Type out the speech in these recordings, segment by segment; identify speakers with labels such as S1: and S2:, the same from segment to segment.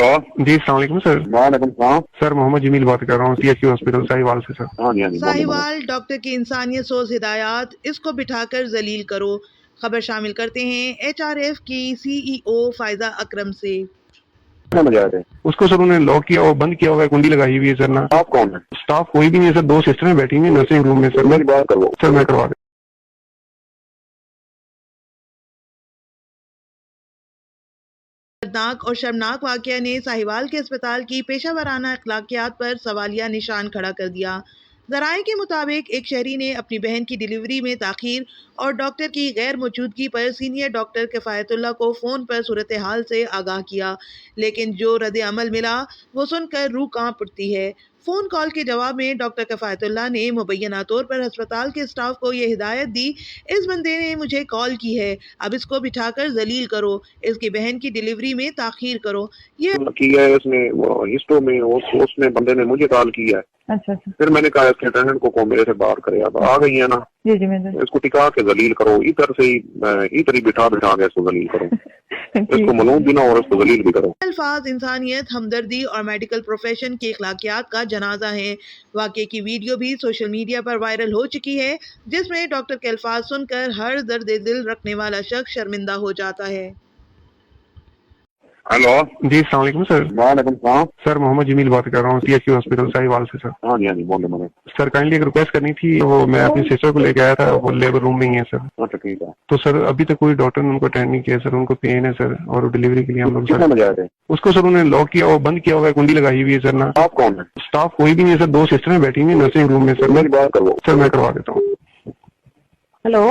S1: Hello
S2: जी अस्सलाम वालेकुम sir.
S1: वालेकुम सलाम।
S2: सर मोहम्मद जमील बात कर रहा हूँ TSU हॉस्पिटल साहिवाल से सर।
S1: हाँ जी हाँ जी, बोलो, बोलो।
S3: साहिवाल डॉक्टर की इंसानियत सोज हिदायत, इसको बिठाकर जलील करो। खबर शामिल करते हैं HRF की CEO फायजा अकरम से।
S1: कितने बजे आए थे?
S2: उसको सर उन्होंने लॉक किया और बंद किया हुआ है, कुंडी लगाई हुई है सर ना।
S1: आप कौन है?
S2: स्टाफ कोई भी नहीं है सर, 2 सिस्टरें बैठी हुई हैं नर्सिंग रूम में सर।
S1: मेरी बात करो।
S2: सर मैं करवा दें।
S3: दर्दनाक और शर्मनाक वाकया ने साहिवाल के अस्पताल की पेशा वराना अखलाकियात पर सवालिया निशान खड़ा कर दिया। ज़राए के मुताबिक एक शहरी ने अपनी बहन की डिलीवरी में ताख़ीर और डॉक्टर की गैर मौजूदगी पर सीनियर डॉक्टर किफ़ायतुल्लाह को फ़ोन पर सूरत हाल से आगाह किया, लेकिन जो रद्द अमल मिला वो सुनकर रूह कांप उठती है। फ़ोन कॉल के जवाब में डॉक्टर किफ़ायतुल्लाह ने मुबैना तौर पर अस्पताल के स्टाफ को यह हिदायत दी, इस बंदे ने मुझे कॉल की है, अब इसको बिठाकर जलील करो, इसकी बहन की डिलीवरी में ताख़ीर करो। ये
S1: किया है इसने, वो हिस्टो में उसने बंदे ने मुझे कॉल किया है।
S4: अच्छा।
S1: फिर मैंने कहा इसके अटेंडेंट को मेरे से बाहर करे। अब आ गई है ना।
S4: जी जी मैं
S1: इसको टिका के जलील करो, इधर से ही इधर ही बिठा के इसको जलील करो। इसको मलूम भी ना और इसको जलील भी करो।
S3: अल्फाज इंसानियत, हमदर्दी और मेडिकल प्रोफेशन की अखलाकियात का जनाजा है। वाकये की वीडियो भी सोशल मीडिया पर वायरल हो चुकी है, जिसमें डॉक्टर के अल्फाज सुनकर हर दर्द दिल रखने वाला शख्स शर्मिंदा हो जाता है।
S1: हेलो
S2: जी अस्सलाम वालेकुम सर।
S1: वालेकुम सलाम।
S2: सर मोहम्मद जमील बात कर रहा हूँ TSU हॉस्पिटल साहिवाल से सर।
S1: हाँ जी हाँ जी, बोलो, बोलो।
S2: सर काइंडली एक रिक्वेस्ट करनी थी, वो मैं अपनी सिस्टर को लेके आया था, वो लेबर रूम में ही है सर।
S1: अच्छा ठीक है।
S2: तो सर अभी तक कोई डॉक्टर ने उनको अटेंड नहीं किया सर, उनको पेन है सर और डिलीवरी के लिए हम लोग
S1: कितने
S2: सर।
S1: बजे आए थे?
S2: उसको सर उन्होंने लॉक किया और बंद किया हुआ है, कुंडी लगाई हुई है सर ना।
S1: आप कौन है?
S2: स्टाफ कोई भी नहीं है सर, 2 सिस्टरें बैठी हुई हैं नर्सिंग रूम में सर।
S1: मेरी बात करो।
S2: सर मैं करवा देता हूँ।
S4: हेलो।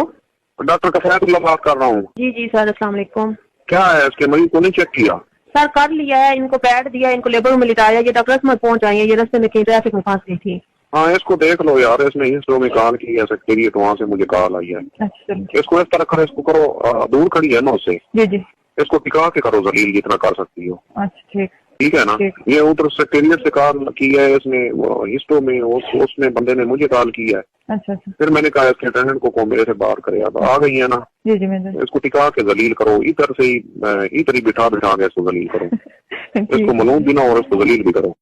S1: डॉक्टर किफ़ायतुल्लाह बात कर रहा हूँ।
S4: जी जी सर, अस्सलाम वालेकुम।
S1: क्या है, इसके मरीज को नहीं चेक किया?
S4: सर कर लिया है, इनको पैड दिया, इनको लेबर रूम में लिटाया, ये डॉक्टर में पहुंच आई है, ये रास्ते में कहीं ट्रैफिक में फंस गई थी।
S1: हाँ इसको देख लो यार, इसने हिस्टो में कॉल की है सेक्रेटरीट, वहाँ से मुझे कॉल आई है।
S4: अच्छा
S1: इसको इस तरह करो, इसको करो, दूर खड़ी है ना उससे,
S4: जी जी।
S1: इसको टिका के करो जलील जितना कर सकती हो।
S4: अच्छा ठीक
S1: ठीक है ना।
S4: ठीक।
S1: ये उधर सेक्रेटरीट से कॉल की है इसने, हिस्टो में उसने बंदे ने मुझे कॉल की है।
S4: अच्छा।
S1: फिर मैंने कहा इसके अटेंडेंट को मेरे से बाहर करे। अब आ गई है ना।
S4: जी जी मैं
S1: इसको टिका के जलील करो, इधर से ही इधर ही बिठा के इसको जलील करो। इसको मलूम भी ना और इसको जलील भी करो।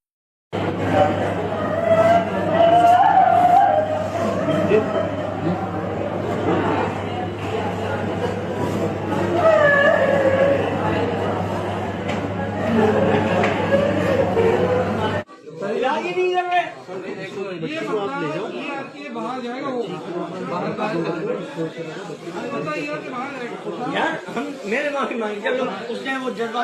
S5: बाहर जाएगा वो बाहर यार हम मेरे माफी मांगी, जब उसने वो जज्बा